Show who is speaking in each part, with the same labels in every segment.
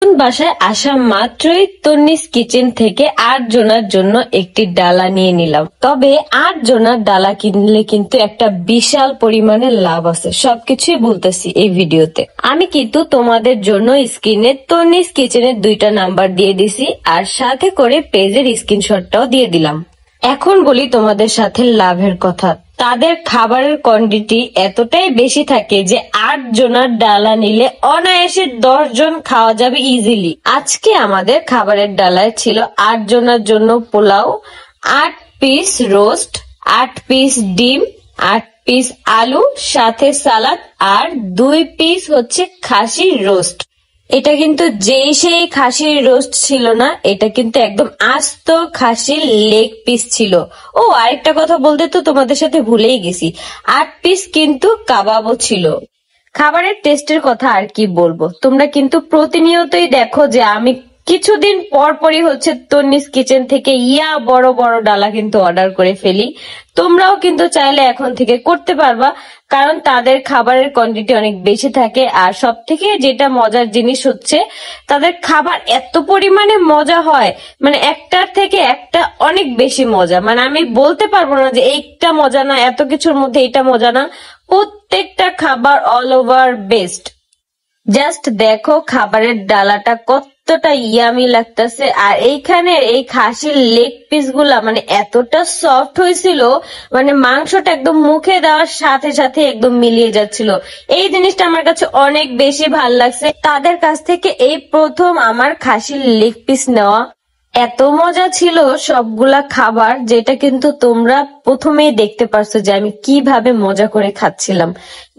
Speaker 1: বাসায় আসা মাত্রই তন্নিস কিচেন থেকে 8 জনের জন্য একটি ডালা নিয়ে নিলাম। তবে 8 জনের ডালা কিনলে কিন্তু একটা বিশাল পরিমাণে লাভ আছে, সবকিছুই বলতেছি এই ভিডিওতে। আমি কিন্তু তোমাদের জন্য স্ক্রিনে তন্নিস কিচেনের 2টা নাম্বার দিয়ে দিছি, আর সাথে করে পেজের স্ক্রিনশটটাও দিয়ে দিলাম। এখন বলি তোমাদের সাথে লাভের কথা। তাদের খাবারের কোয়ান্টিটি এতটাই বেশি থাকে যে 8 জনের ডালা নিলে অনায়াসে 10 জন খাওয়া যাবে ইজিলি। আজকে আমাদের খাবারের ডালায় ছিল 8 জনের জন্য পোলাও, 8 পিস রোস্ট, 8 পিস ডিম, 8 পিস আলু, সাথে সালাদ, আর 2 পিস হচ্ছে খাসির রোস্ট। এটা কিন্তু যেই সেই খাসির রোস্ট ছিল না, এটা কিন্তু একদম আস্ত খাসির লেগ পিস ছিল। ও আরেকটা কথা বলতে তো তোমাদের সাথে ভুলেই গেছি, 8 পিস কিন্তু কাবাবও ছিল। খাবারের টেস্টের কথা আর কি বলবো, তোমরা কিন্তু প্রতিনিয়তই দেখো যে আমি কিছুদিন পরই হচ্ছে তন্নিস কিচেন থেকে বড় বড় ডালা কিন্তু অর্ডার করে ফেলি। তোমরাও কিন্তু চাইলে এখন থেকে করতে পারবা, কারণ তাদের খাবারের কোয়ান্টিটি অনেক বেশি থাকে। আর সব থেকে যেটা মজার জিনিস হচ্ছে তাদের খাবার এত পরিমাণে মজা হয়, মানে একটার থেকে একটা অনেক বেশি মজা। মানে আমি বলতে পারবো না যে এইটা মজা না, এত কিছুর মধ্যে এটা মজা না, প্রত্যেকটা খাবার অল ওভার বেস্ট। জাস্ট দেখো খাবারের ডালাটা কতটা ইয়ামি লাগতেছে, আর এইখানে এই খাসির লেগ পিস গুলা মানে এতটা সফট হয়েছিল, মানে মাংসটা একদম মুখে দেওয়ার সাথে সাথে একদম মিলিয়ে যাচ্ছিল। এই জিনিসটা আমার কাছে অনেক বেশি ভাল লাগছে। তাদের কাছ থেকে এই প্রথম আমার খাসির লেগ পিস নেওয়া। এত মজা ছিল সবগুলা খাবার, যেটা কিন্তু তোমরা প্রথমেই দেখতে পারছো যে আমি কিভাবে মজা করে খাচ্ছিলাম।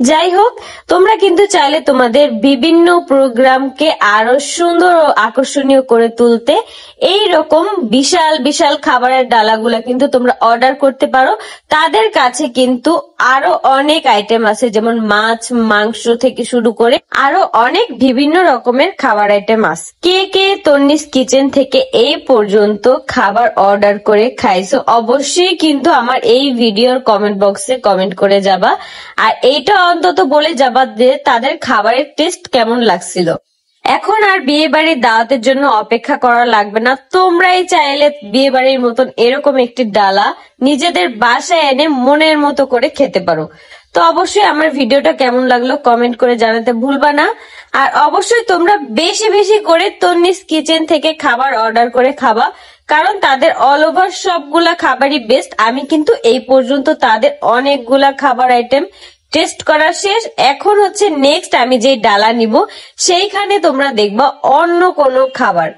Speaker 1: যাই হোক, তোমরা কিন্তু চাইলে তোমাদের বিভিন্ন প্রোগ্রামকে আরো সুন্দর ও আকর্ষণীয় করে তুলতে এই রকম বিশাল বিশাল খাবারের ডালাগুলা কিন্তু তোমরা অর্ডার করতে পারো। তাদের কাছে কিন্তু আরো অনেক আইটেম আছে, যেমন মাছ, মাংস থেকে শুরু করে আরো অনেক বিভিন্ন রকমের খাবার আইটেম আছে। কে কে তন্নিস কিচেন থেকে এই পর্যন্ত খাবার অর্ডার করে খাইছো অবশ্যই কিন্তু আমার এই ভিডিওর কমেন্ট বক্সে কমেন্ট করে যাবা, আর এইটা অন্তত বলে যাবা যে তাদের খাবারের টেস্ট কেমন লাগছিল। এখন আর বিয়ে বাড়ির দাওয়াতের জন্য অপেক্ষা করা লাগবে না, তোমরাই চাইলে বিয়ে বাড়ির মতন এরকম একটি ডালা নিজেদের বাসায় এনে মনের মতো করে খেতে পারো। তো অবশ্যই আমার ভিডিওটা কেমন লাগলো কমেন্ট করে জানাতে ভুলবা না, আর অবশ্যই তোমরা বেশি বেশি করে তন্নিস কিচেন থেকে খাবার অর্ডার করে খাবা, কারণ তাদের অল ওভার সবগুলা খাবারই বেস্ট। আমি কিন্তু এই পর্যন্ত তাদের অনেকগুলা খাবার আইটেম টেস্ট করা শেষ। এখন হচ্ছে নেক্সট আমি যে ডালা নিব সেইখানে তোমরা দেখবা অন্য কোনো খাবার।